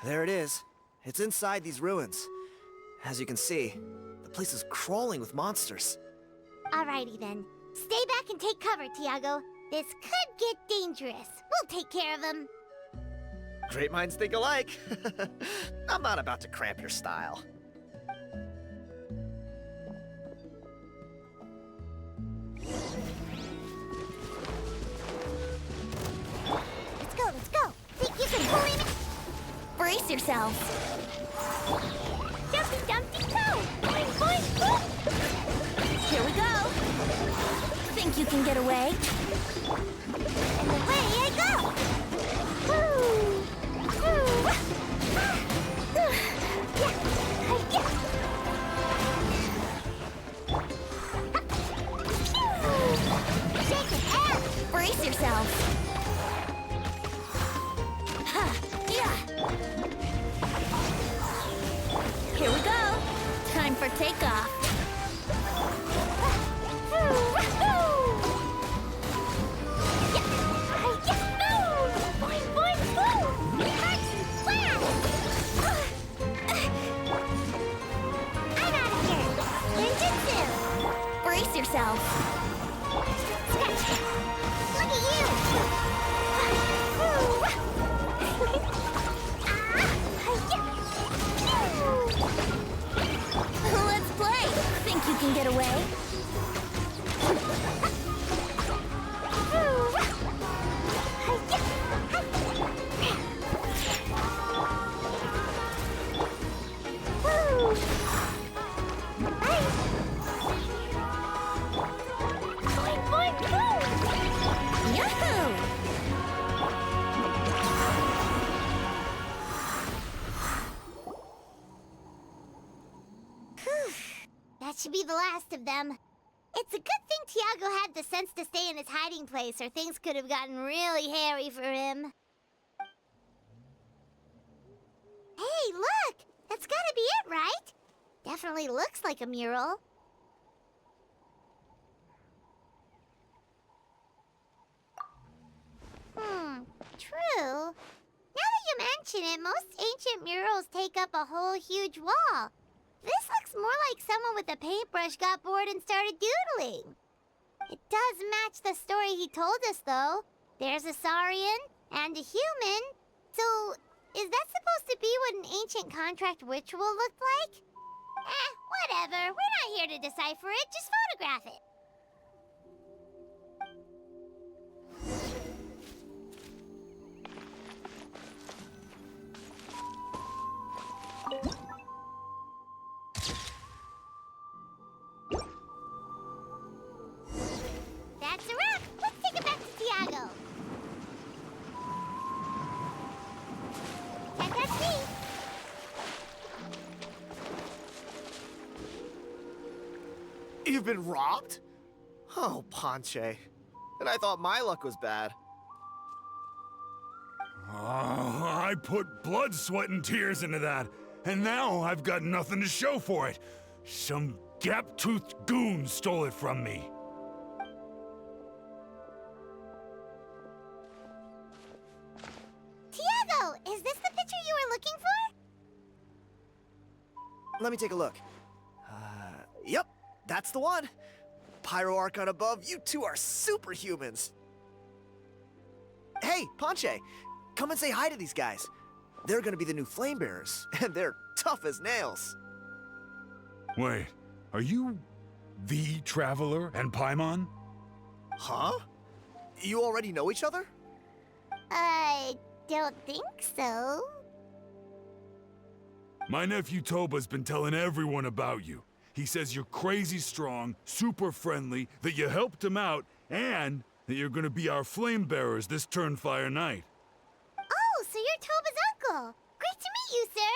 There it is. It's inside these ruins. As you can see, the place is crawling with monsters. Alrighty then. Stay back and take cover, Tiago. This could get dangerous. We'll take care of him. Great minds think alike. I'm not about to cramp your style. Let's go, let's go. Think you can bully me? Brace yourselves. Jumpy Dumpty Toe! Boing, boing, boing! Here we go. Think you can get away? And away I go! Woo! Woo! Shake it out! Brace yourselves. Ha! Yeah! Here we go. Time for takeoff. Brace yourself. Look at you! Let's play. Think you can get away? That should be the last of them. It's a good thing Tiago had the sense to stay in his hiding place, or things could have gotten really hairy for him. Hey, look! That's gotta be it, right? Definitely looks like a mural. True. Now that you mention it, most ancient murals take up a whole huge wall. This looks more like someone with a paintbrush got bored and started doodling. It does match the story he told us, though. There's a Saurian and a human. So, is that supposed to be what an ancient contract ritual looked like? Whatever. We're not here to decipher it. Just photograph it. That's a wrap. Let's take it back to Tiago. That's me. You've been robbed? Oh, Ponche. And I thought my luck was bad. I put blood, sweat, and tears into that, and now I've got nothing to show for it. Some gap-toothed goon stole it from me. Tiago, is this the picture you were looking for? Let me take a look. Yep, that's the one. Pyro Archon above, you two are superhumans. Hey, Ponche, come and say hi to these guys. They're gonna be the new flame bearers, and they're tough as nails. Wait, are you the Traveler and Paimon? Huh? You already know each other? I don't think so. My nephew Toba's been telling everyone about you. He says you're crazy strong, super friendly, that you helped him out, and that you're gonna be our flame bearers this Turnfire night. Oh, so you're Toba's uncle. Great to meet you, sir.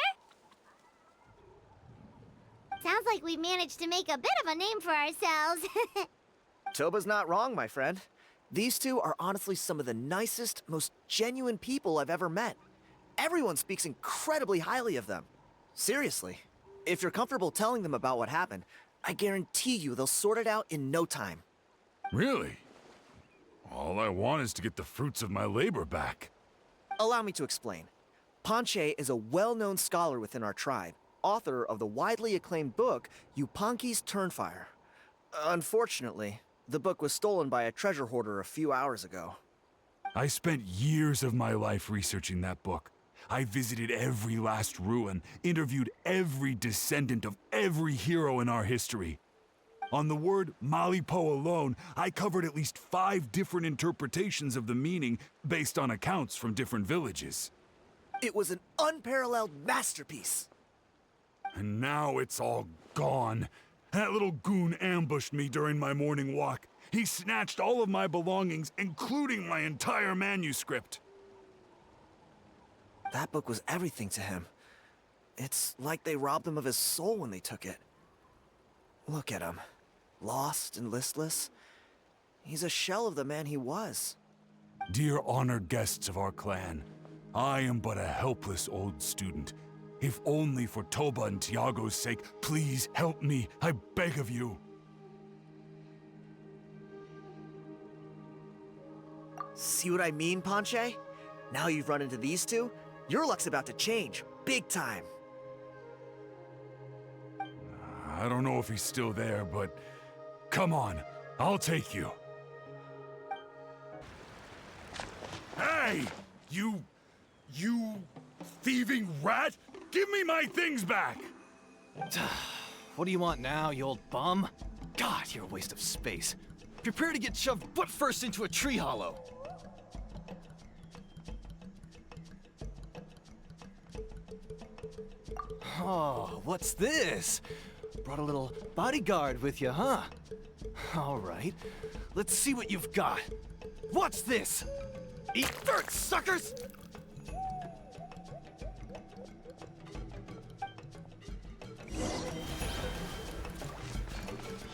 Sounds like we managed to make a bit of a name for ourselves. Toba's not wrong, my friend. These two are honestly some of the nicest, most genuine people I've ever met. Everyone speaks incredibly highly of them. Seriously. If you're comfortable telling them about what happened, I guarantee you they'll sort it out in no time. Really? All I want is to get the fruits of my labor back. Allow me to explain. Panche is a well-known scholar within our tribe, author of the widely acclaimed book Yupanqui's Turnfire. Unfortunately, the book was stolen by a treasure hoarder a few hours ago. I spent years of my life researching that book. I visited every last ruin, interviewed every descendant of every hero in our history. On the word Malipo alone, I covered at least 5 different interpretations of the meaning based on accounts from different villages. It was an unparalleled masterpiece. And now it's all gone. That little goon ambushed me during my morning walk. He snatched all of my belongings, including my entire manuscript. That book was everything to him. It's like they robbed him of his soul when they took it. Look at him. Lost and listless. He's a shell of the man he was. Dear honored guests of our clan, I am but a helpless old student. If only for Toba and Tiago's sake, please help me, I beg of you. See what I mean, Panche? Now you've run into these two, your luck's about to change, big time. I don't know if he's still there, but come on, I'll take you. Hey! You thieving rat! Give me my things back! What do you want now, you old bum? God, you're a waste of space. Prepare to get shoved butt first into a tree hollow. Oh, what's this? Brought a little bodyguard with you, huh? All right, let's see what you've got. What's this? Eat dirt, suckers!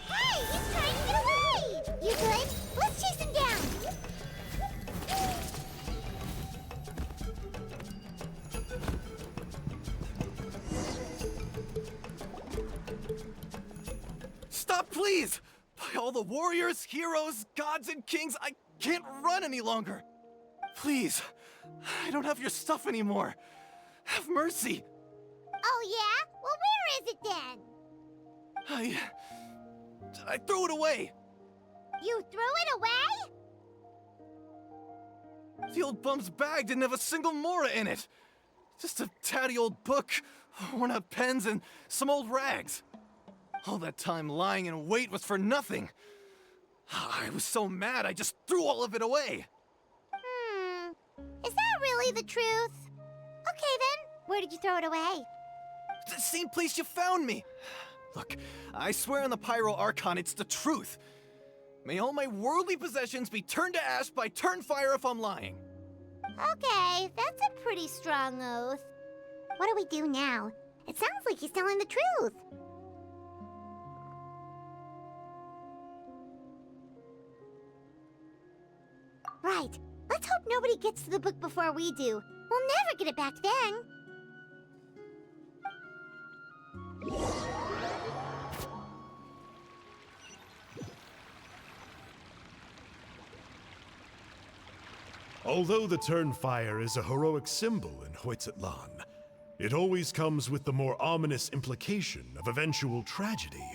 Hey, he's trying to get away! You good? Let's chase him down! Stop, please! By all the warriors, heroes, gods, and kings, I can't run any longer. Please, I don't have your stuff anymore. Have mercy. Oh, yeah? Well, where is it then? I threw it away. You threw it away? The old bum's bag didn't have a single mora in it. Just a tatty old book, worn out pens, and some old rags. All that time lying in wait was for nothing. I was so mad I just threw all of it away. Is that really the truth? Okay then, where did you throw it away? The same place you found me. Look, I swear on the Pyro Archon it's the truth. May all my worldly possessions be turned to ash by Turnfire if I'm lying. Okay, that's a pretty strong oath. What do we do now? It sounds like he's telling the truth. Right. Let's hope nobody gets to the book before we do. We'll never get it back then. Although the Turnfire is a heroic symbol in Hoytzatlan, it always comes with the more ominous implication of eventual tragedy.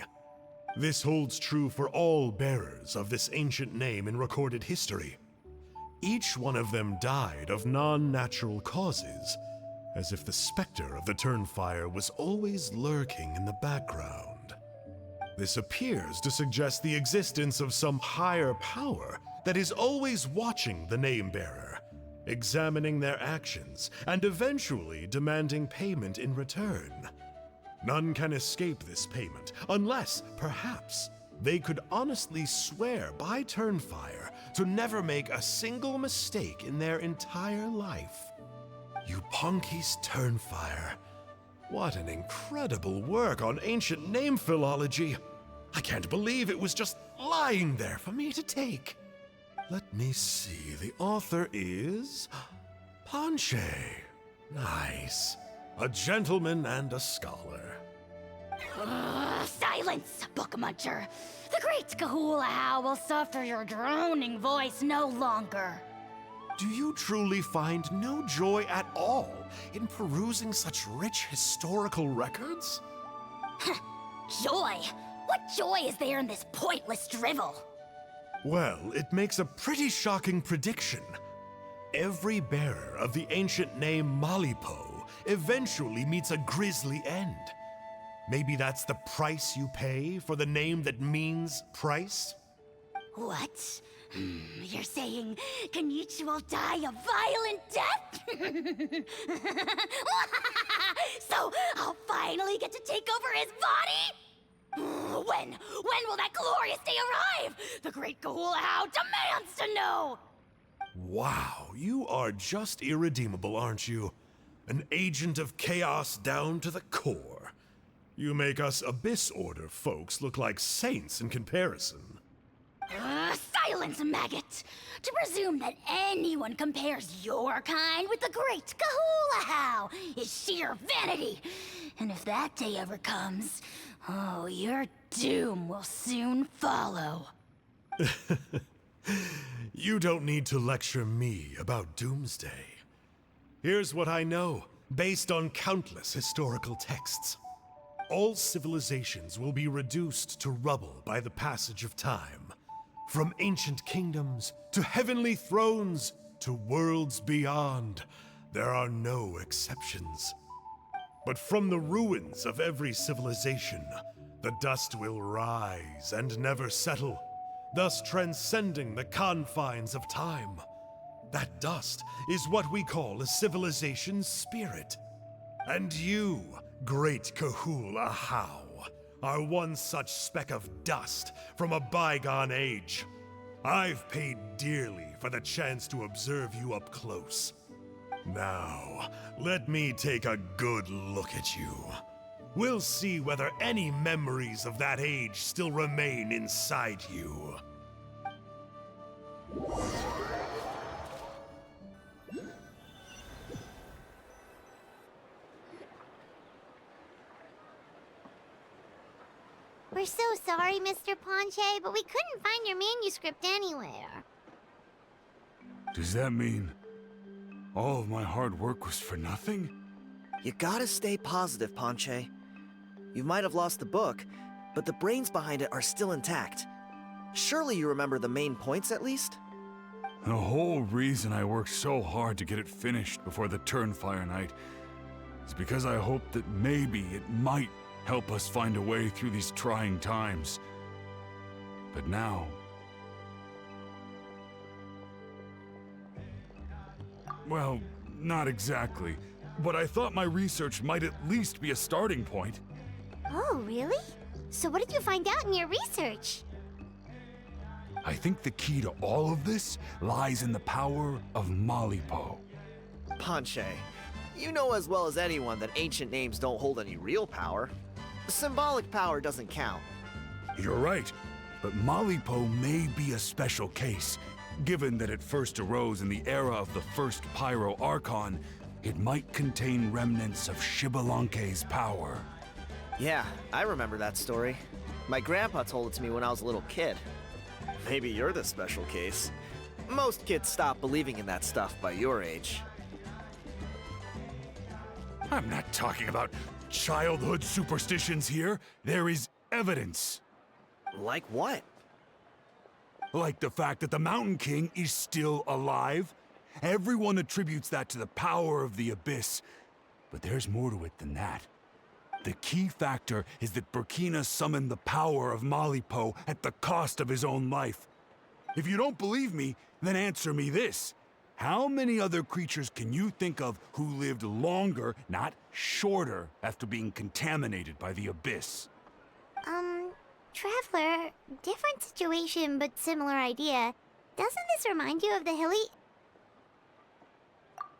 This holds true for all bearers of this ancient name in recorded history. Each one of them died of non-natural causes, as if the specter of the Turnfire was always lurking in the background. This appears to suggest the existence of some higher power that is always watching the name-bearer, examining their actions, and eventually demanding payment in return. None can escape this payment, unless, perhaps, they could honestly swear by Turnfire to never make a single mistake in their entire life. Yupanqui's Turnfire. What an incredible work on ancient name philology. I can't believe it was just lying there for me to take. Let me see, the author is Panche. Nice. A gentleman and a scholar. Silence, book muncher. The great Kahula will suffer your droning voice no longer. Do you truly find no joy at all in perusing such rich historical records? Joy? What joy is there in this pointless drivel? Well, it makes a pretty shocking prediction. Every bearer of the ancient name Malipo eventually meets a grisly end. Maybe that's the price you pay for the name that means price? What? You're saying Kenichi will die a violent death? So I'll finally get to take over his body? When will that glorious day arrive? The great Kahula demands to know! Wow, you are just irredeemable, aren't you? An agent of chaos down to the core. You make us Abyss Order folks look like saints in comparison. Silence, maggot! To presume that anyone compares your kind with the great Kahula is sheer vanity. And if that day ever comes, oh, your doom will soon follow. You don't need to lecture me about Doomsday. Here's what I know, based on countless historical texts. All civilizations will be reduced to rubble by the passage of time. From ancient kingdoms, to heavenly thrones, to worlds beyond, there are no exceptions. But from the ruins of every civilization, the dust will rise and never settle, thus transcending the confines of time. That dust is what we call a civilization's spirit. And you, great Kahul Ahau, are one such speck of dust from a bygone age. I've paid dearly for the chance to observe you up close. Now, let me take a good look at you. We'll see whether any memories of that age still remain inside you. We're so sorry, Mr. Ponche, but we couldn't find your manuscript anywhere. Does that mean all of my hard work was for nothing? You gotta stay positive, Ponche. You might have lost the book, but the brains behind it are still intact. Surely you remember the main points at least? The whole reason I worked so hard to get it finished before the Turnfire night is because I hoped that maybe it might help us find a way through these trying times. But now... well, not exactly. But I thought my research might at least be a starting point. Oh, really? So what did you find out in your research? I think the key to all of this lies in the power of Malipo. Ponche, you know as well as anyone that ancient names don't hold any real power. Symbolic power doesn't count. You're right, but Malipo may be a special case. Given that it first arose in the era of the first Pyro Archon, it might contain remnants of Shibalanke's power. Yeah, I remember that story. My grandpa told it to me when I was a little kid. Maybe you're the special case. Most kids stop believing in that stuff by your age. I'm not talking about childhood superstitions here. There is evidence. Like what? Like the fact that the Mountain King is still alive. Everyone attributes that to the power of the Abyss. But there's more to it than that. The key factor is that Burkina summoned the power of Malipo at the cost of his own life. If you don't believe me, then answer me this. How many other creatures can you think of who lived longer, not shorter, after being contaminated by the Abyss? Traveler, different situation but similar idea. Doesn't this remind you of the hilly...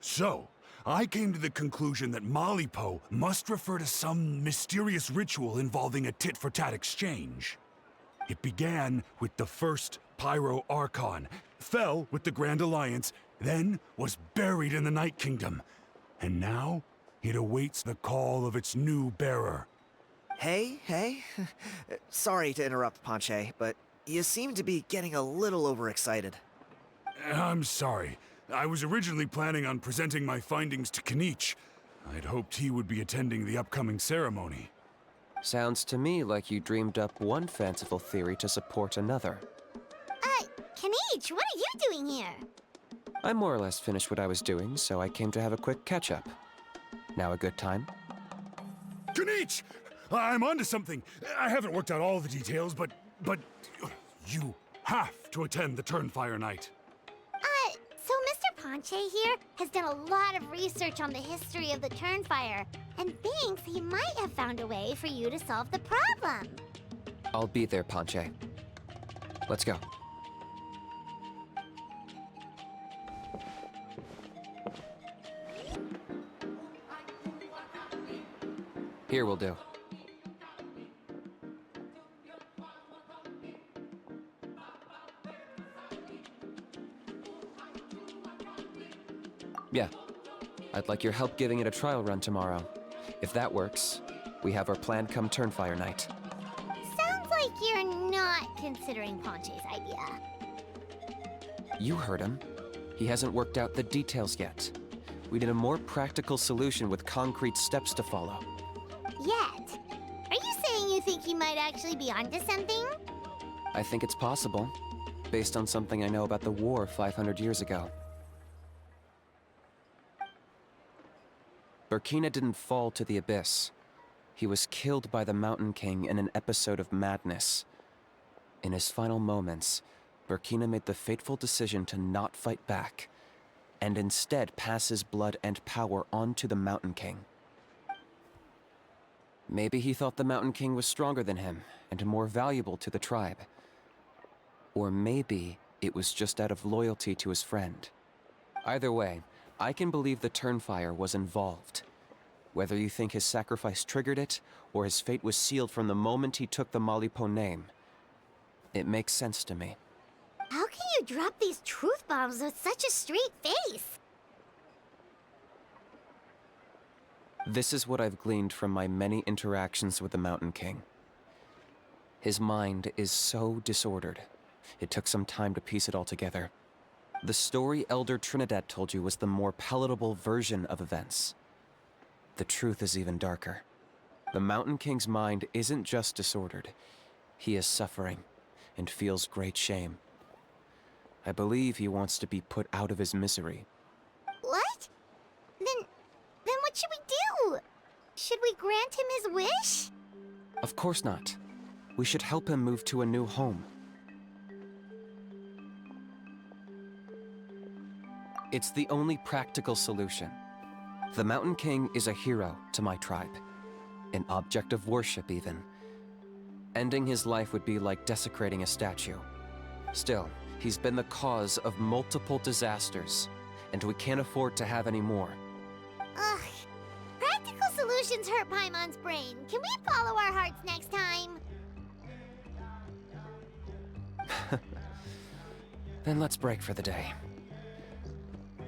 So, I came to the conclusion that Malipo must refer to some mysterious ritual involving a tit-for-tat exchange. It began with the first Pyro Archon, fell with the Grand Alliance, then was buried in the Night Kingdom. And now, it awaits the call of its new bearer. Hey. Sorry to interrupt, Ponche, but you seem to be getting a little overexcited. I'm sorry. I was originally planning on presenting my findings to Kanich. I'd hoped he would be attending the upcoming ceremony. Sounds to me like you dreamed up one fanciful theory to support another. Kanich, what are you doing here? I more or less finished what I was doing, so I came to have a quick catch-up. Now a good time? Kanich! I'm onto something. I haven't worked out all the details, but you have to attend the Turnfire Night. So Mr. Ponche here has done a lot of research on the history of the Turnfire, and thinks he might have found a way for you to solve the problem. I'll be there, Ponche. Let's go. Here will do. Yeah. I'd like your help giving it a trial run tomorrow. If that works, we have our plan come Turnfire Night. Sounds like you're not considering Ponche's idea. You heard him. He hasn't worked out the details yet. We need a more practical solution with concrete steps to follow. Yet? Are you saying you think he might actually be onto something? I think it's possible, based on something I know about the war 500 years ago. Burkina didn't fall to the abyss. He was killed by the Mountain King in an episode of madness. In his final moments, Burkina made the fateful decision to not fight back, and instead pass his blood and power on to the Mountain King. Maybe he thought the Mountain King was stronger than him, and more valuable to the tribe. Or maybe it was just out of loyalty to his friend. Either way, I can believe the Turnfire was involved. Whether you think his sacrifice triggered it, or his fate was sealed from the moment he took the Malipo name, it makes sense to me. How can you drop these truth bombs with such a straight face? This is what I've gleaned from my many interactions with the Mountain King. His mind is so disordered. It took some time to piece it all together. The story Elder Trinidad told you was the more palatable version of events. The truth is even darker. The Mountain King's mind isn't just disordered. He is suffering and feels great shame. I believe he wants to be put out of his misery. What? Then what should we do? Should we grant him his wish? Of course not. We should help him move to a new home. It's the only practical solution. The Mountain King is a hero to my tribe. An object of worship, even. Ending his life would be like desecrating a statue. Still, he's been the cause of multiple disasters, and we can't afford to have any more. Ugh. Practical solutions hurt Paimon's brain. Can we follow our hearts next time? Then let's break for the day.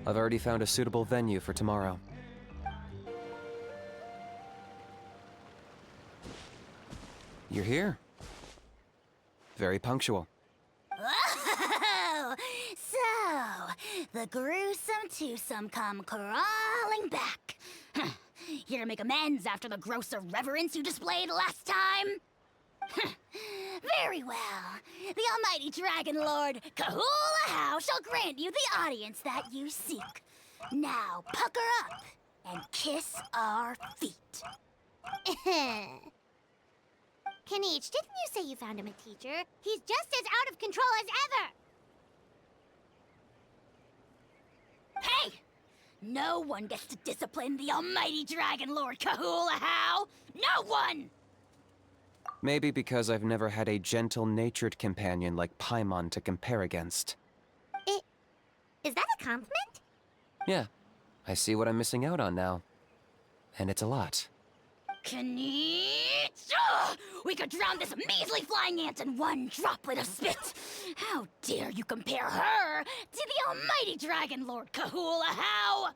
I've already found a suitable venue for tomorrow. You're here. Very punctual. Oh, so the gruesome twosome come crawling back. Huh. Here to make amends after the gross irreverence you displayed last time? Huh. Very well. The almighty Dragon Lord Kahula How shall grant you the audience that you seek. Now pucker up and kiss our feet. Kanich, didn't you say you found him a teacher? He's just as out of control as ever! Hey! No one gets to discipline the almighty Dragon Lord Kahula How! No one! Maybe because I've never had a gentle-natured companion like Paimon to compare against. Is that a compliment? Yeah, I see what I'm missing out on now. And it's a lot. Kanich! We could drown this measly flying ant in one droplet of spit! How dare you compare her to the almighty Dragon Lord Kahula How!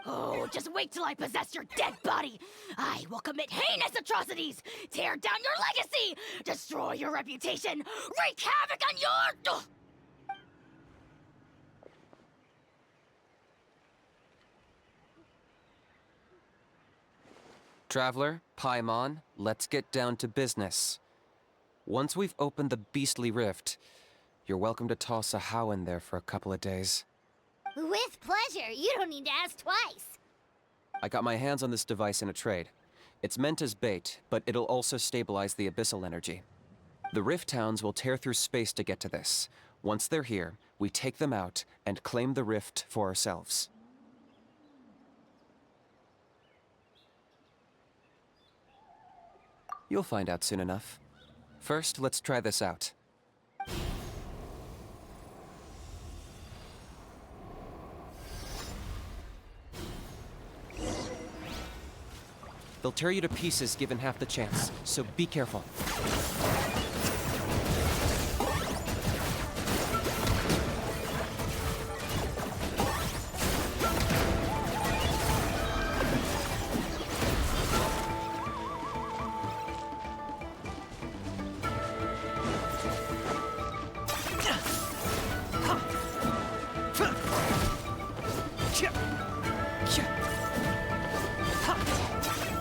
Oh, just wait till I possess your dead body! I will commit heinous atrocities! Tear down your legacy! Destroy your reputation! Wreak havoc on your... Traveler, Paimon, let's get down to business. Once we've opened the beastly rift, you're welcome to toss a how in there for a couple of days. With pleasure. You don't need to ask twice. I got my hands on this device in a trade. It's meant as bait, but it'll also stabilize the abyssal energy. The Rift Towns will tear through space to get to this. Once they're here, we take them out and claim the rift for ourselves. You'll find out soon enough. First, let's try this out. They'll tear you to pieces given half the chance, so be careful.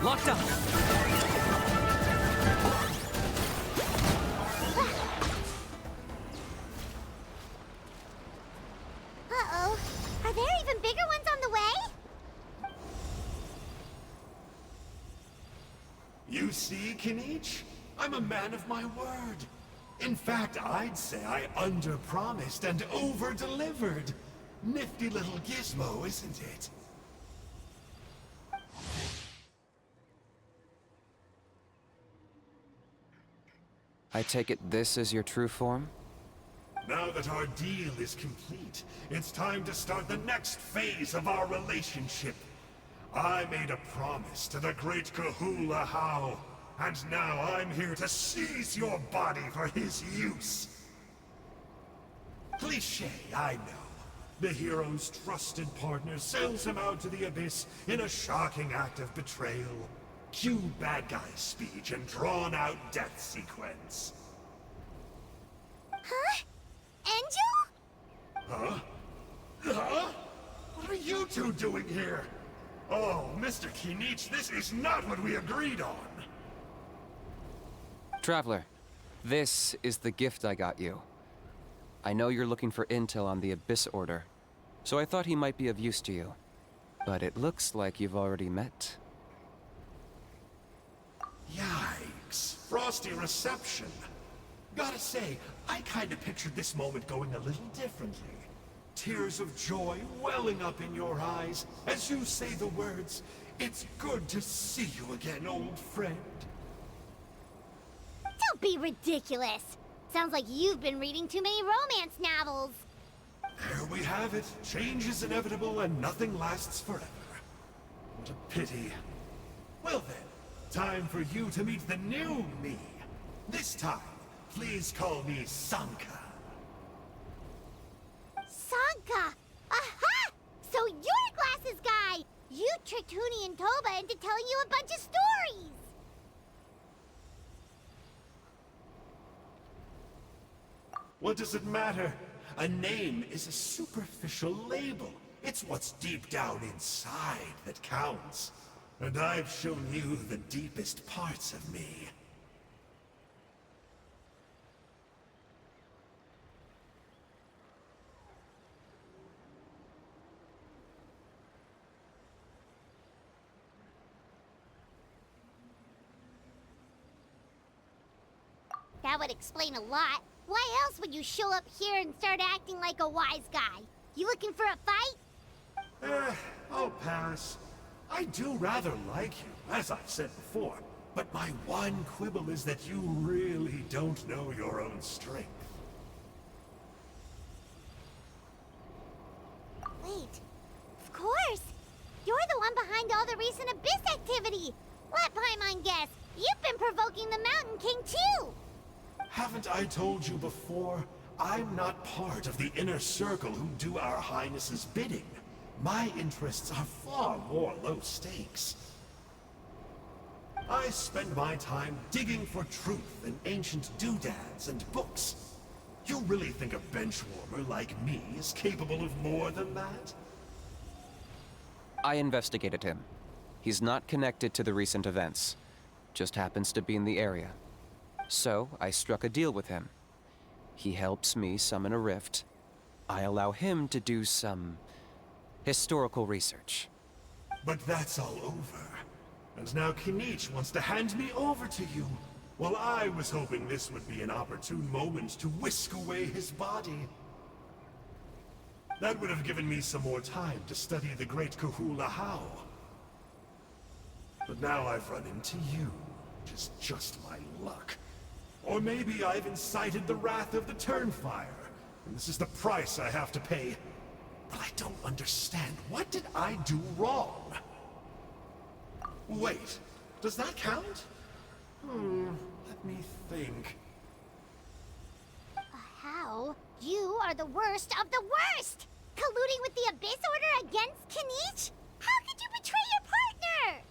Locked up! Uh-oh. Are there even bigger ones on the way? You see, Kinich? I'm a man of my word. In fact, I'd say I under-promised and over-delivered. Nifty little gizmo, isn't it? I take it this is your true form? Now that our deal is complete, it's time to start the next phase of our relationship. I made a promise to the great Kahula How, and now I'm here to seize your body for his use. Cliché, I know. The hero's trusted partner sells him out to the abyss in a shocking act of betrayal. Cue bad guy speech and drawn-out death sequence. Huh? Angel? Huh? Huh? What are you two doing here? Oh, Mr. Kinich, this is not what we agreed on. Traveler, this is the gift I got you. I know you're looking for intel on the Abyss Order, so I thought he might be of use to you. But it looks like you've already met. Yikes. Frosty reception. Gotta say, I kinda pictured this moment going a little differently. Tears of joy welling up in your eyes as you say the words, "It's good to see you again, old friend." Don't be ridiculous. Sounds like you've been reading too many romance novels. There we have it. Change is inevitable and nothing lasts forever. What a pity. Well then, time for you to meet the new me. This time, please call me Sanka. Sanka! Aha! So you're Glasses Guy! You tricked Huni and Toba into telling you a bunch of stories! What does it matter? A name is a superficial label. It's what's deep down inside that counts. And I've shown you the deepest parts of me. That would explain a lot. Why else would you show up here and start acting like a wise guy? You looking for a fight? I'll pass. I do rather like you, as I've said before, but my one quibble is that you really don't know your own strength. Wait. Of course! You're the one behind all the recent Abyss activity! Let Paimon guess, you've been provoking the Mountain King too! Haven't I told you before? I'm not part of the inner circle who do our Highness's bidding. My interests are far more low stakes. I spend my time digging for truth in ancient doodads and books. You really think a benchwarmer like me is capable of more than that? I investigated him. He's not connected to the recent events, just happens to be in the area. So, I struck a deal with him. He helps me summon a rift. I allow him to do some historical research. But that's all over. And now Kinich wants to hand me over to you. Well, I was hoping this would be an opportune moment to whisk away his body. That would have given me some more time to study the great Kahula How. But now I've run into you, which is just my luck. Or maybe I've incited the wrath of the Turnfire, and this is the price I have to pay. But I don't understand. What did I do wrong? Wait, does that count? Let me think. How? You are the worst of the worst! Colluding with the Abyss Order against Kinich? How could you betray your partner?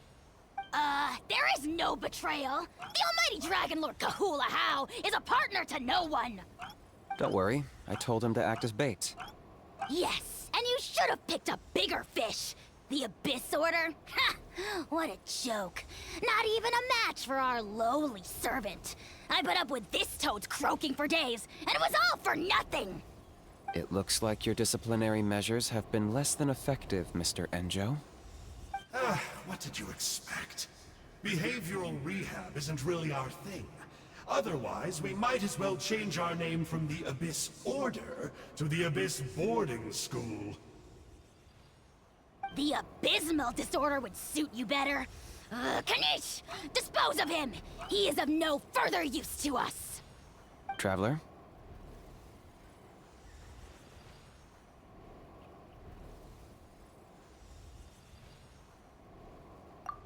There is no betrayal. The almighty Dragon Lord Kahula How is a partner to no one. Don't worry, I told him to act as bait. Yes, and you should have picked a bigger fish. The Abyss Order? Ha! What a joke. Not even a match for our lowly servant. I put up with this toad's croaking for days, and it was all for nothing. It looks like your disciplinary measures have been less than effective, Mr. Enjo. What did you expect? Behavioral rehab isn't really our thing. Otherwise, we might as well change our name from the Abyss Order to the Abyss Boarding School. The abysmal disorder would suit you better. Kanish! Dispose of him! He is of no further use to us! Traveler?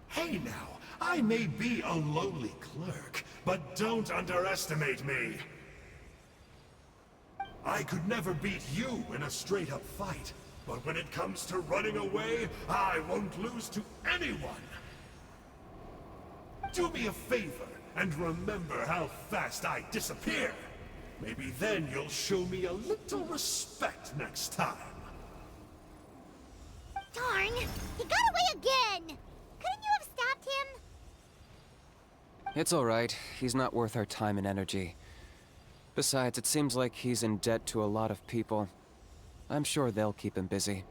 Hey now, I may be a lowly clerk, but don't underestimate me. I could never beat you in a straight-up fight, but when it comes to running away, I won't lose to anyone. Do me a favor, and remember how fast I disappear. Maybe then you'll show me a little respect next time. Darn! He got away again! Couldn't you have stopped him? It's alright. He's not worth our time and energy. Besides, it seems like he's in debt to a lot of people. I'm sure they'll keep him busy.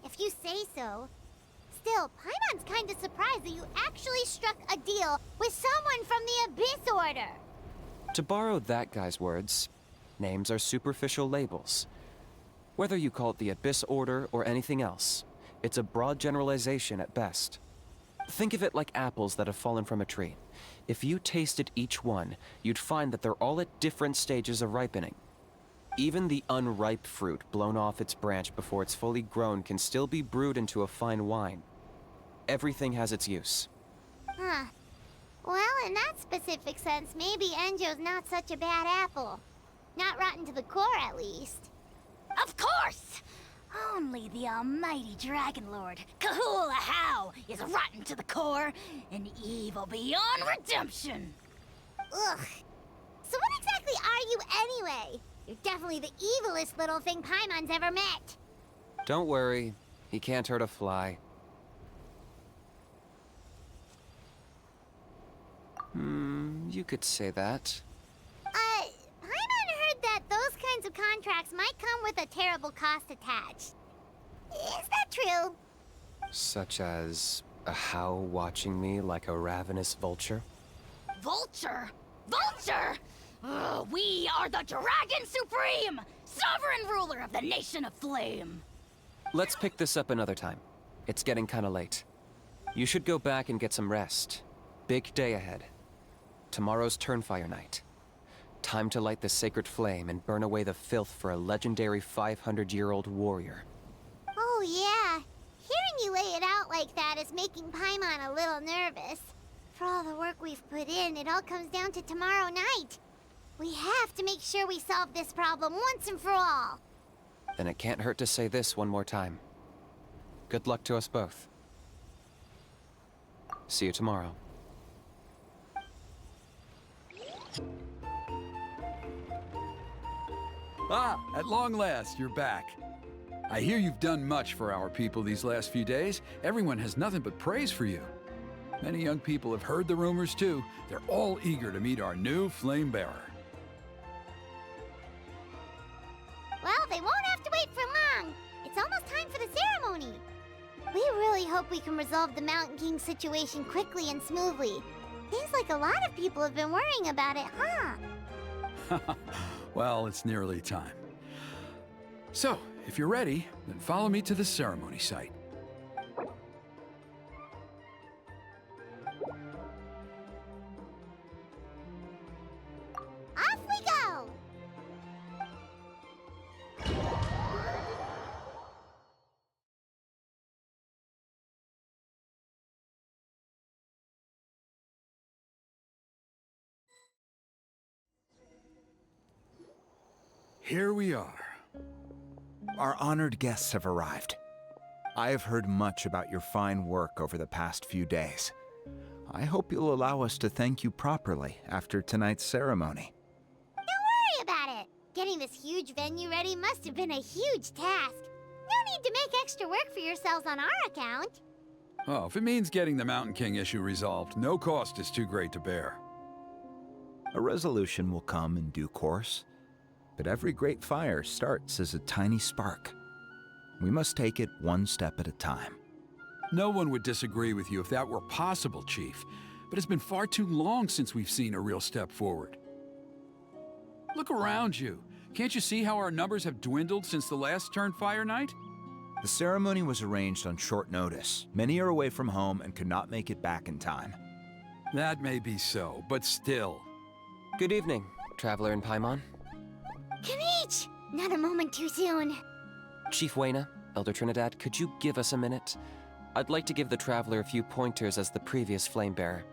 If you say so. Still, Paimon's kinda surprised that you actually struck a deal with someone from the Abyss Order. To borrow that guy's words, names are superficial labels. Whether you call it the Abyss Order or anything else, it's a broad generalization at best. Think of it like apples that have fallen from a tree. If you tasted each one, you'd find that they're all at different stages of ripening. Even the unripe fruit blown off its branch before it's fully grown can still be brewed into a fine wine. Everything has its use. Huh. Well, in that specific sense, maybe Enjo's not such a bad apple. Not rotten to the core, at least. Of course! Only the almighty Dragon Lord, Kahula How, is rotten to the core and evil beyond redemption. Ugh. So what exactly are you anyway? You're definitely the evilest little thing Paimon's ever met. Don't worry, he can't hurt a fly. You could say that. Paimon heard that those kinds of contracts might come with a terrible cost attached. Is that true? Such as a How watching me like a ravenous vulture? Vulture? Vulture? We are the Dragon Supreme, sovereign ruler of the Nation of Flame. Let's pick this up another time. It's getting kinda late. You should go back and get some rest. Big day ahead. Tomorrow's Turnfire night. Time to light the sacred flame and burn away the filth for a legendary 500-year-old warrior. Oh yeah. Hearing you lay it out like that is making Paimon a little nervous. For all the work we've put in, it all comes down to tomorrow night. We have to make sure we solve this problem once and for all. Then it can't hurt to say this one more time. Good luck to us both. See you tomorrow. Ah, at long last, you're back. I hear you've done much for our people these last few days. Everyone has nothing but praise for you. Many young people have heard the rumors too. They're all eager to meet our new flame bearer. Well, they won't have to wait for long. It's almost time for the ceremony. We really hope we can resolve the Mountain King situation quickly and smoothly. Seems like a lot of people have been worrying about it, huh? Well, it's nearly time. So, if you're ready, then follow me to the ceremony site. Off we go! Here we are. Our honored guests have arrived. I have heard much about your fine work over the past few days. I hope you'll allow us to thank you properly after tonight's ceremony. Don't worry about it. Getting this huge venue ready must have been a huge task. No need to make extra work for yourselves on our account. Oh, if it means getting the Mountain King issue resolved, no cost is too great to bear. A resolution will come in due course, but every great fire starts as a tiny spark. We must take it one step at a time. No one would disagree with you if that were possible, Chief, but it's been far too long since we've seen a real step forward. Look around you. Can't you see how our numbers have dwindled since the last Turnfire night? The ceremony was arranged on short notice. Many are away from home and could not make it back in time. That may be so, but still. Good evening, Traveler in Paimon. Kanich! Not a moment too soon. Chief Wayna, Elder Trinidad, could you give us a minute? I'd like to give the Traveler a few pointers as the previous flame bearer.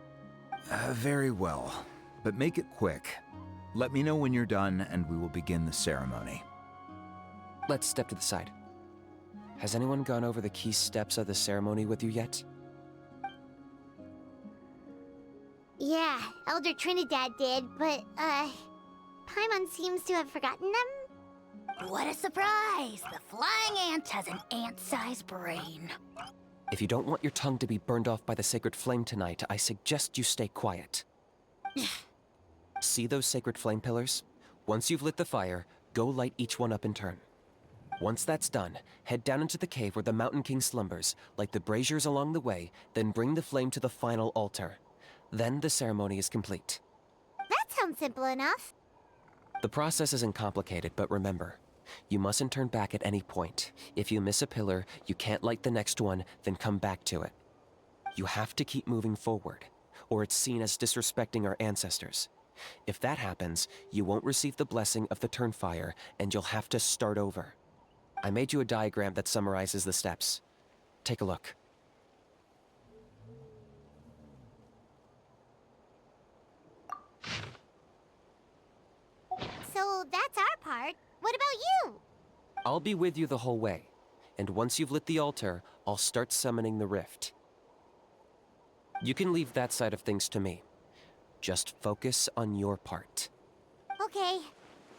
Very well, but make it quick. Let me know when you're done and we will begin the ceremony. Let's step to the side. Has anyone gone over the key steps of the ceremony with you yet? Yeah, Elder Trinidad did, but, Paimon seems to have forgotten them. What a surprise! The flying ant has an ant-sized brain. If you don't want your tongue to be burned off by the sacred flame tonight, I suggest you stay quiet. See those sacred flame pillars? Once you've lit the fire, go light each one up in turn. Once that's done, head down into the cave where the Mountain King slumbers, light the braziers along the way, then bring the flame to the final altar. Then the ceremony is complete. That sounds simple enough. The process isn't complicated, but remember, you mustn't turn back at any point. If you miss a pillar, you can't light the next one, then come back to it. You have to keep moving forward, or it's seen as disrespecting our ancestors. If that happens, you won't receive the blessing of the Turnfire, and you'll have to start over. I made you a diagram that summarizes the steps. Take a look. So that's our part. What about you? I'll be with you the whole way, and once you've lit the altar, I'll start summoning the rift. You can leave that side of things to me. Just focus on your part. Okay,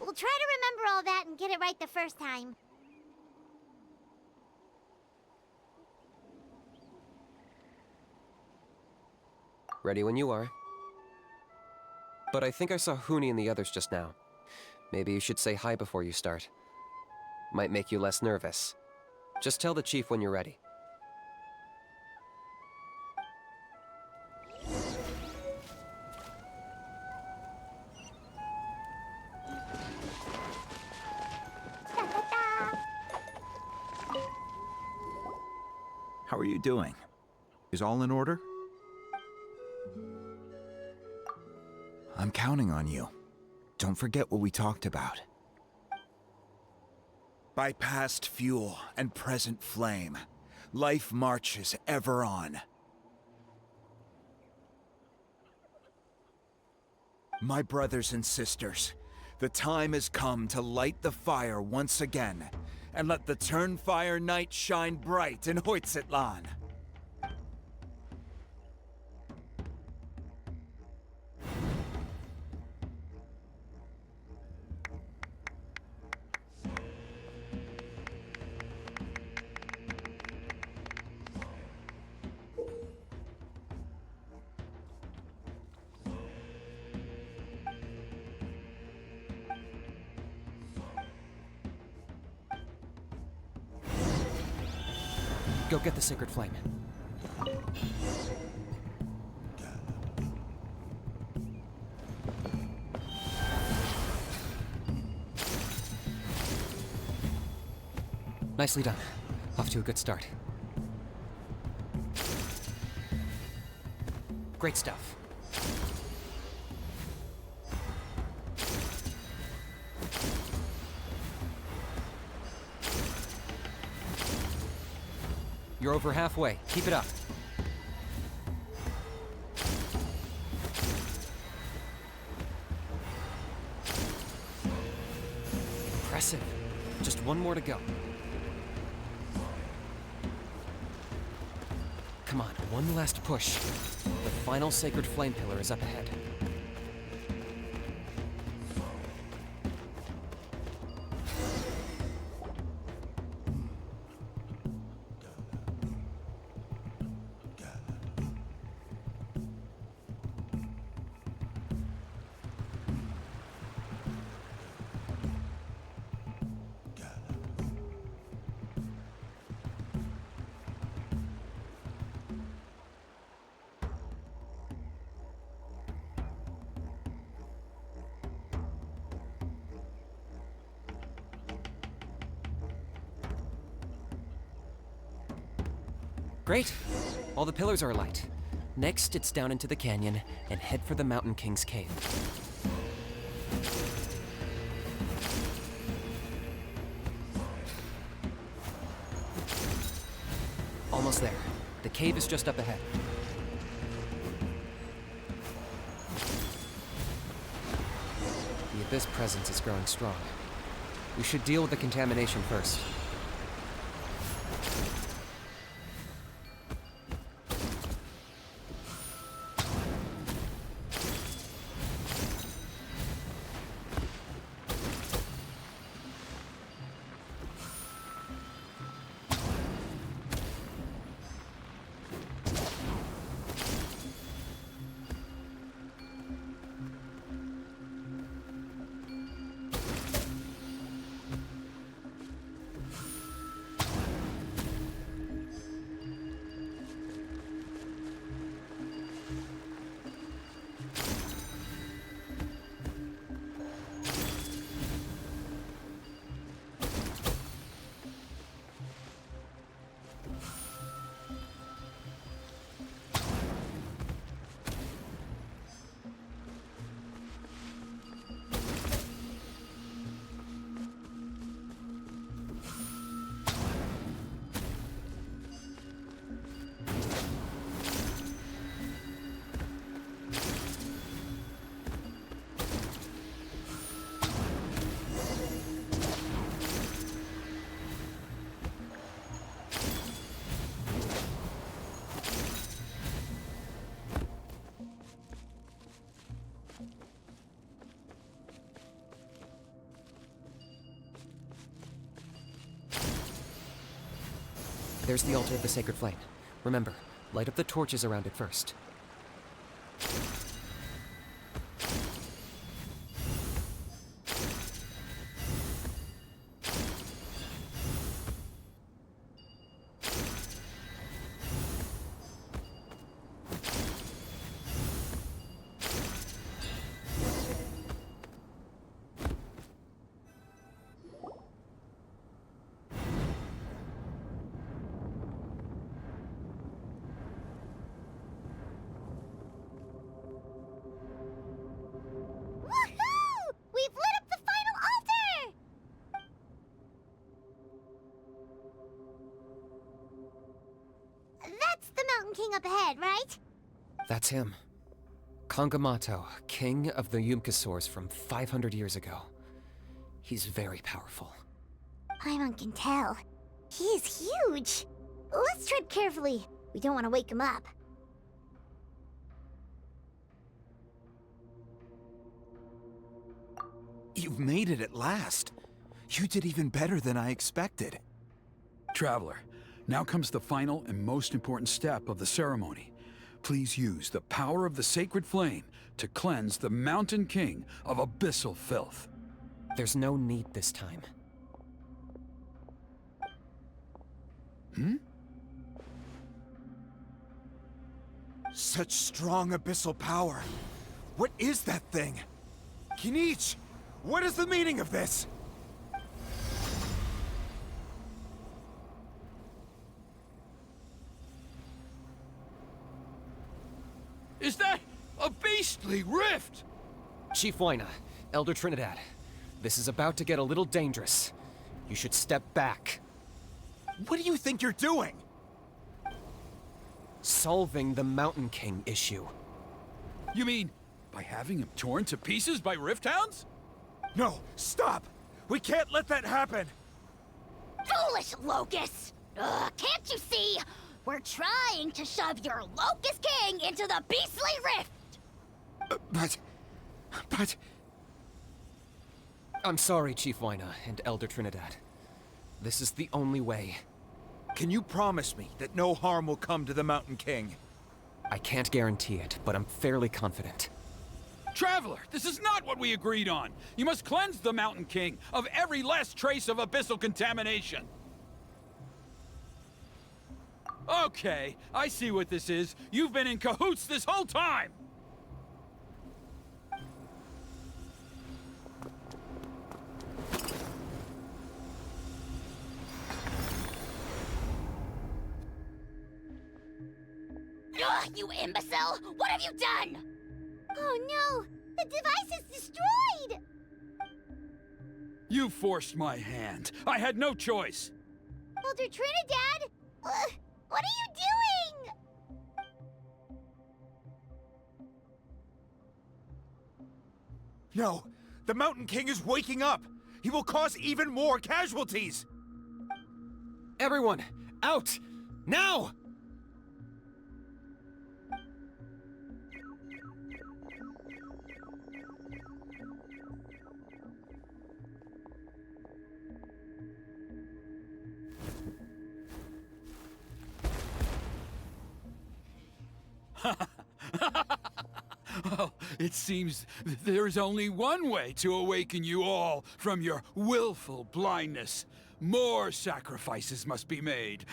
we'll try to remember all that and get it right the first time. Ready when you are. But I think I saw Huni and the others just now. Maybe you should say hi before you start. Might make you less nervous. Just tell the chief when you're ready. How are you doing? Is all in order? I'm counting on you. Don't forget what we talked about. By past fuel and present flame, life marches ever on. My brothers and sisters, the time has come to light the fire once again, and let the Turnfire night shine bright in Hoytzitlan. Go get the sacred flame. Nicely done. Off to a good start. Great stuff. You're over halfway. Keep it up. Impressive. Just one more to go. Come on, one last push. The final sacred flame pillar is up ahead. Great! All the pillars are alight. Next, it's down into the canyon and head for the Mountain King's cave. Almost there. The cave is just up ahead. The Abyss presence is growing strong. We should deal with the contamination first. There's the altar of the sacred flame. Remember, light up the torches around it first. Woohoo! We've lit up the final altar! That's the Mountain King up ahead, right? That's him. Kangamato, king of the Yumkasaurs from 500 years ago. He's very powerful. Paimon can tell. He is huge. Let's tread carefully. We don't want to wake him up. You've made it at last. You did even better than I expected. Traveler, now comes the final and most important step of the ceremony. Please use the power of the sacred flame to cleanse the Mountain King of abyssal filth. There's no need this time. Such strong abyssal power. What is that thing? Kinich, what is the meaning of this? Is that a beastly rift? Chief Wyna, Elder Trinidad, this is about to get a little dangerous. You should step back. What do you think you're doing? Solving the Mountain King issue. You mean by having him torn to pieces by rift hounds? No, stop! We can't let that happen! Foolish Locust! Ugh, can't you see? We're trying to shove your Locust King into the beastly rift! But... I'm sorry, Chief Wyna and Elder Trinidad. This is the only way. Can you promise me that no harm will come to the Mountain King? I can't guarantee it, but I'm fairly confident. Traveler, this is not what we agreed on. You must cleanse the Mountain King of every last trace of abyssal contamination. Okay, I see what this is. You've been in cahoots this whole time! Ugh, you imbecile! What have you done? Oh no! The device is destroyed! You forced my hand. I had no choice. Elder Trinidad! What are you doing? No, the Mountain King is waking up! He will cause even more casualties! Everyone, out! Now! Oh, it seems there's only one way to awaken you all from your willful blindness. More sacrifices must be made.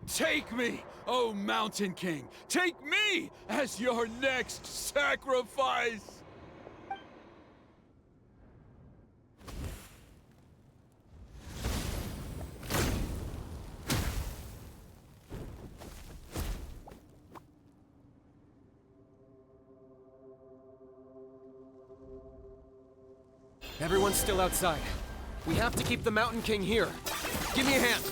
Take me, O Mountain King! Take me as your next sacrifice! Everyone's still outside. We have to keep the Mountain King here. Give me a hand.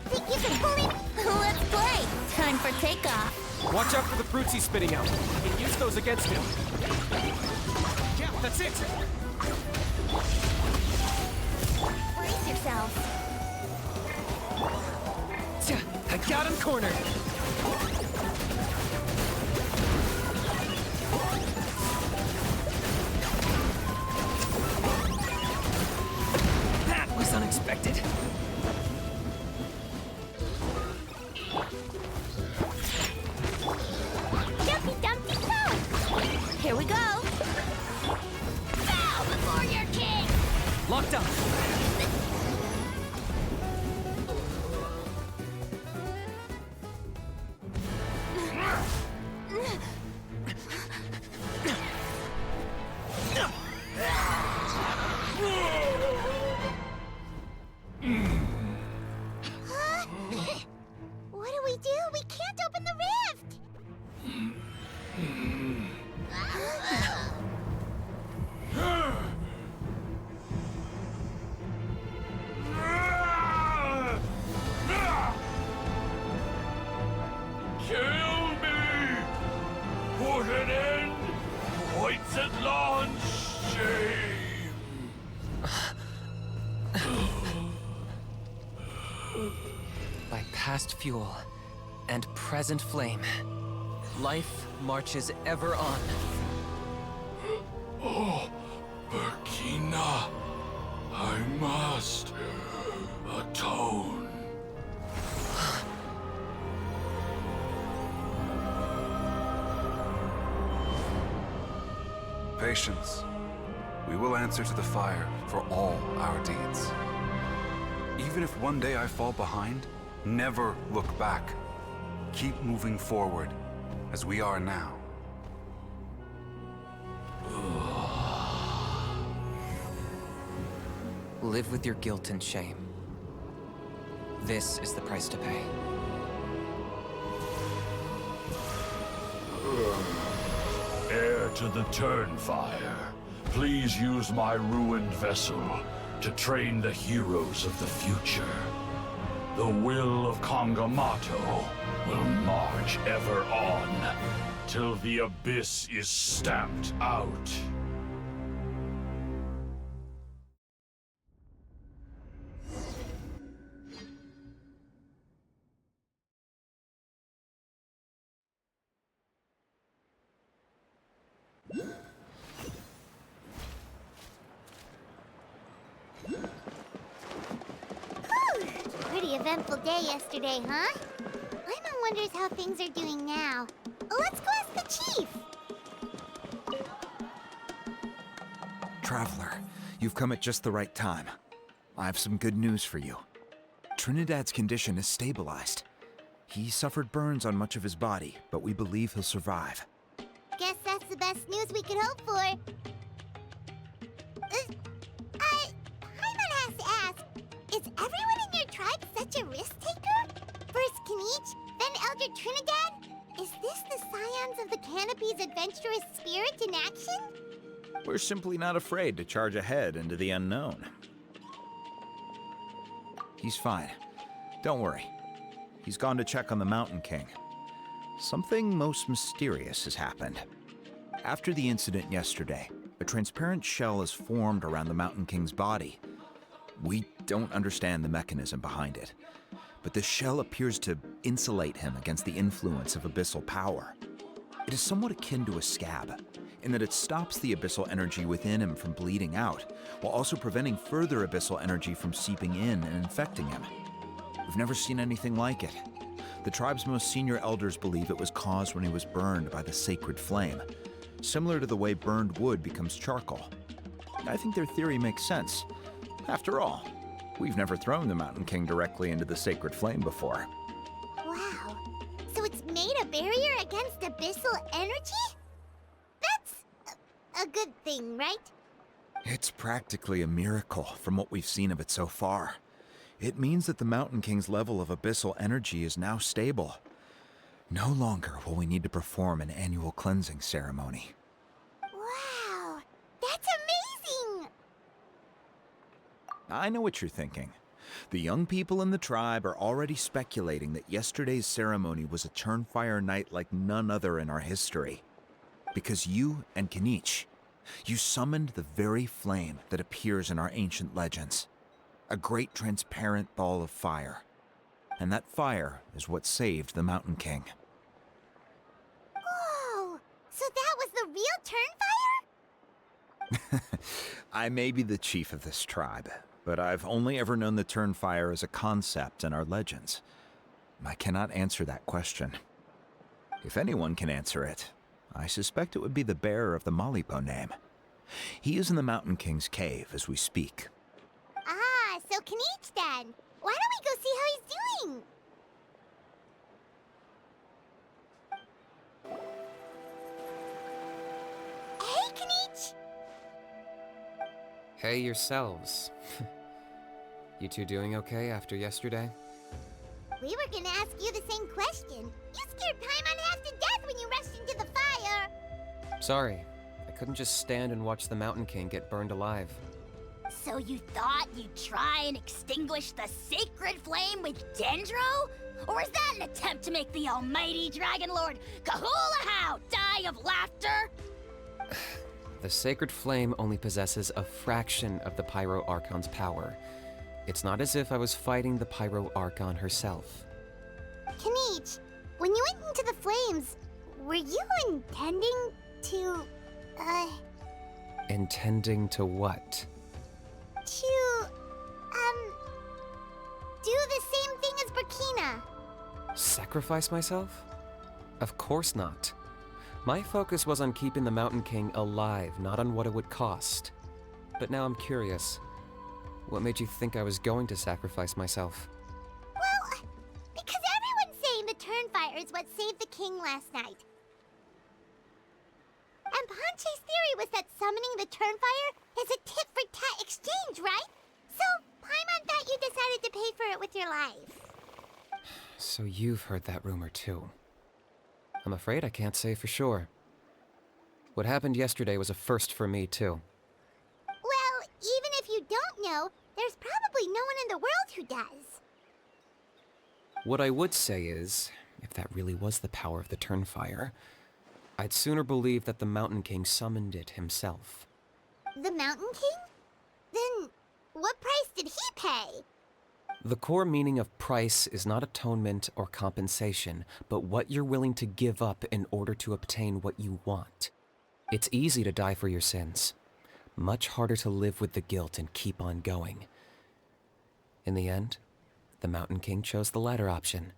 Think you can pull it? Let's play! Time for takeoff! Watch out for the fruits he's spitting out. You can use those against him. Yeah, that's it! Brace yourselves! I got him cornered! That was unexpected. Dumpty Dumpty Go! Here we go! Bow before your king! Locked up. What do we do? We can't open the rift! Kill me! Put an end to Natlan's shame! By past fuel and present flame, Life marches ever on. Oh, Burkina, I must atone. Patience. We will answer to the fire for all our deeds. Even if one day I fall behind, never look back. Keep moving forward, as we are now. Live with your guilt and shame. This is the price to pay. Heir to the Turnfire, please use my ruined vessel to train the heroes of the future. The will of Kangamato will march ever on, till the abyss is stamped out. Pretty eventful day yesterday, huh? Paimon wonders how things are doing now. Let's go ask the chief. Traveler, you've come at just the right time. I have some good news for you. Trinidad's condition is stabilized. He suffered burns on much of his body, but we believe he'll survive. Guess that's the best news we could hope for. Paimon has to ask, is everyone in your tribe such a risk-taker? First Kinich, then Elder Trinidad? Is this the scions of the Canopy's adventurous spirit in action? We're simply not afraid to charge ahead into the unknown. He's fine. Don't worry. He's gone to check on the Mountain King. Something most mysterious has happened. After the incident yesterday, a transparent shell has formed around the Mountain King's body. We don't understand the mechanism behind it, but the shell appears to insulate him against the influence of abyssal power. It is somewhat akin to a scab, in that it stops the abyssal energy within him from bleeding out, while also preventing further abyssal energy from seeping in and infecting him. We've never seen anything like it. The tribe's most senior elders believe it was caused when he was burned by the sacred flame, similar to the way burned wood becomes charcoal. I think their theory makes sense. After all, we've never thrown the Mountain King directly into the sacred flame before. Wow. So it's made a barrier against abyssal energy? That's a good thing, right? It's practically a miracle from what we've seen of it so far. It means that the Mountain King's level of abyssal energy is now stable. No longer will we need to perform an annual cleansing ceremony. Wow, that's amazing! I know what you're thinking. The young people in the tribe are already speculating that yesterday's ceremony was a Turnfire night like none other in our history. Because you and Kinich, you summoned the very flame that appears in our ancient legends. A great transparent ball of fire. And that fire is what saved the Mountain King. Whoa, so that was the real Turnfire? I may be the chief of this tribe, but I've only ever known the Turnfire as a concept in our legends. I cannot answer that question. If anyone can answer it, I suspect it would be the bearer of the Malipo name. He is in the Mountain King's cave as we speak. Ah, so Kinich then. Why don't we go see how he's doing? Hey, Kinich! Hey yourselves. You two doing okay after yesterday? We were gonna ask you the same question. You scared Paimon half to death when you rushed into the fire. Sorry, I couldn't just stand and watch the Mountain King get burned alive. So you thought you'd try and extinguish the sacred flame with Dendro? Or is that an attempt to make the almighty Dragon Lord Kahulahau die of laughter? The sacred flame only possesses a fraction of the Pyro Archon's power. It's not as if I was fighting the Pyro Archon herself. Kinich, when you went into the flames, were you intending to, Intending to what? to, do the same thing as Burkina? Sacrifice myself? Of course not. My focus was on keeping the Mountain King alive, not on what it would cost. But now I'm curious. What made you think I was going to sacrifice myself? Well, because everyone's saying the Turnfire is what saved the king last night. And Ponche's theory was that summoning the Turnfire is a tit-for-tat exchange, right? So, Paimon thought you decided to pay for it with your life. So you've heard that rumor too. I'm afraid I can't say for sure. What happened yesterday was a first for me too. Well, even if you don't know, there's probably no one in the world who does. What I would say is, if that really was the power of the Turnfire, I'd sooner believe that the Mountain King summoned it himself. The Mountain King? Then, what price did he pay? The core meaning of price is not atonement or compensation, but what you're willing to give up in order to obtain what you want. It's easy to die for your sins. Much harder to live with the guilt and keep on going. In the end, the Mountain King chose the latter option.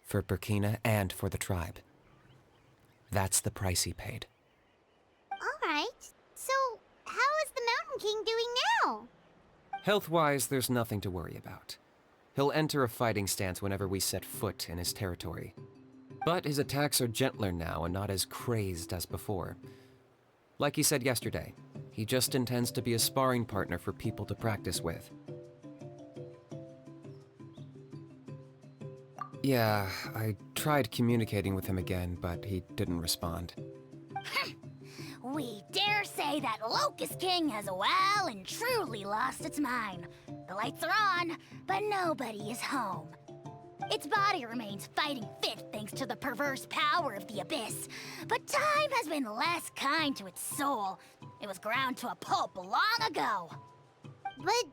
For Burkina and for the tribe. That's the price he paid. Alright, so how is the Mountain King doing now? Health-wise, there's nothing to worry about. He'll enter a fighting stance whenever we set foot in his territory. But his attacks are gentler now and not as crazed as before. Like he said yesterday, he just intends to be a sparring partner for people to practice with. Yeah, I tried communicating with him again, but he didn't respond. We dare say that Locust King has well and truly lost its mind. The lights are on, but nobody is home. Its body remains fighting fit thanks to the perverse power of the Abyss, but time has been less kind to its soul. It was ground to a pulp long ago. But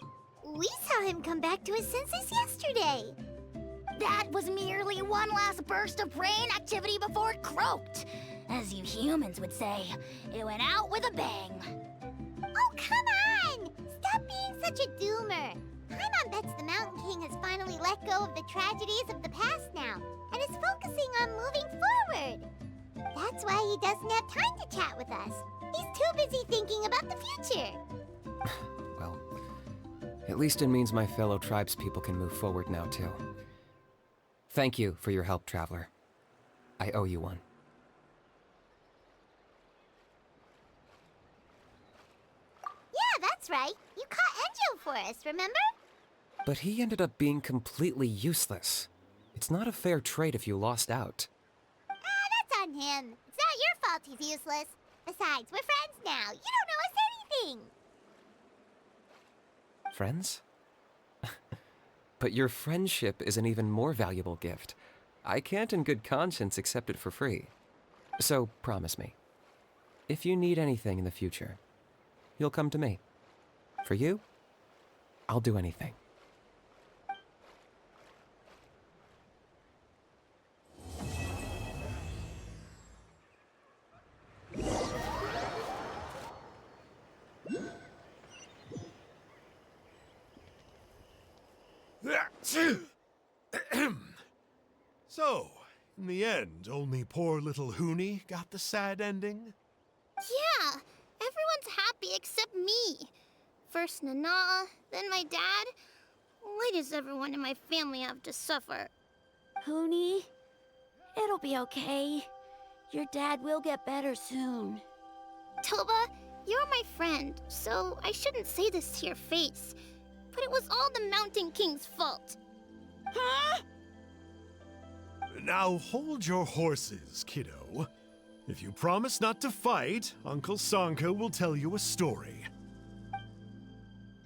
we saw him come back to his senses yesterday. That was merely one last burst of brain activity before it croaked. As you humans would say, it went out with a bang. Oh, come on! Stop being such a doomer. Paimon bets the Mountain King has finally let go of the tragedies of the past now, and is focusing on moving forward. That's why he doesn't have time to chat with us. He's too busy thinking about the future. Well, at least it means my fellow tribespeople can move forward now, too. Thank you for your help, Traveler. I owe you one. Yeah, that's right. You caught Enjo for us, remember? But he ended up being completely useless. It's not a fair trade if you lost out. That's on him. It's not your fault he's useless. Besides, we're friends now. You don't owe us anything. Friends? But your friendship is an even more valuable gift. I can't in good conscience accept it for free. So promise me, if you need anything in the future, you'll come to me. For you, I'll do anything. So, in the end, only poor little Huni got the sad ending? Yeah, everyone's happy except me. First Nana, then my dad. Why does everyone in my family have to suffer? Huni, it'll be okay. Your dad will get better soon. Toba, you're my friend, so I shouldn't say this to your face. But it was all the Mountain King's fault. Huh? Now hold your horses, kiddo. If you promise not to fight, Uncle Sanka will tell you a story.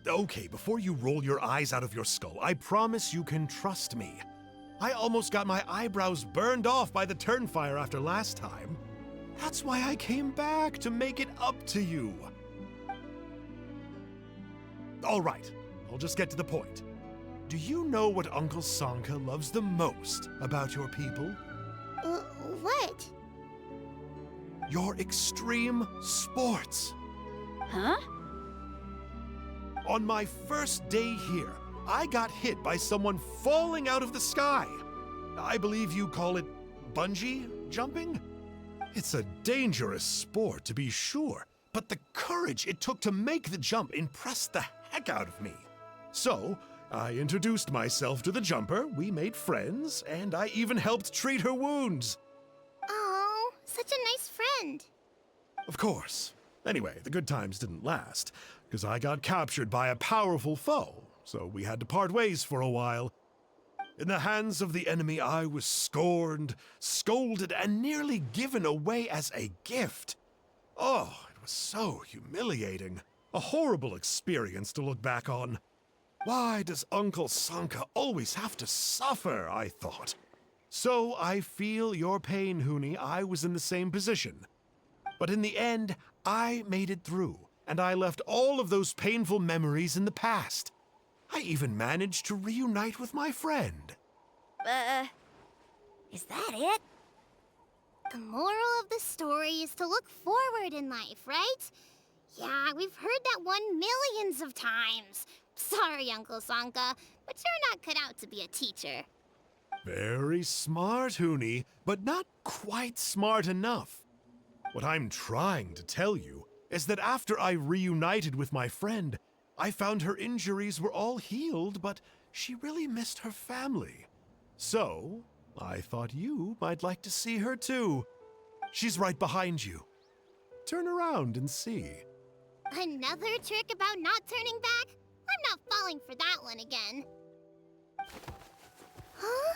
Okay, before you roll your eyes out of your skull, I promise you can trust me. I almost got my eyebrows burned off by the Turnfire after last time. That's why I came back, to make it up to you. All right, I'll just get to the point. Do you know what Uncle Sanka loves the most about your people? What? your extreme sports. Huh? On my first day here, I got hit by someone falling out of the sky. I believe you call it bungee jumping? It's a dangerous sport, to be sure, but the courage it took to make the jump impressed the heck out of me. So, I introduced myself to the jumper, we made friends, and I even helped treat her wounds. Oh, such a nice friend. Of course. Anyway, the good times didn't last, because I got captured by a powerful foe, so we had to part ways for a while. In the hands of the enemy, I was scorned, scolded, and nearly given away as a gift. Oh, it was so humiliating. A horrible experience to look back on. Why does Uncle Sanka always have to suffer, I thought. So I feel your pain, Huni. I was in the same position. But in the end, I made it through, and I left all of those painful memories in the past. I even managed to reunite with my friend. Is that it? The moral of the story is to look forward in life, right? Yeah, we've heard that one millions of times. Sorry, Uncle Sanka, but you're not cut out to be a teacher. Very smart, Huni, but not quite smart enough. What I'm trying to tell you is that after I reunited with my friend, I found her injuries were all healed, but she really missed her family. So, I thought you might like to see her too. She's right behind you. Turn around and see. Another trick about not turning back? I'm not falling for that one again. Huh?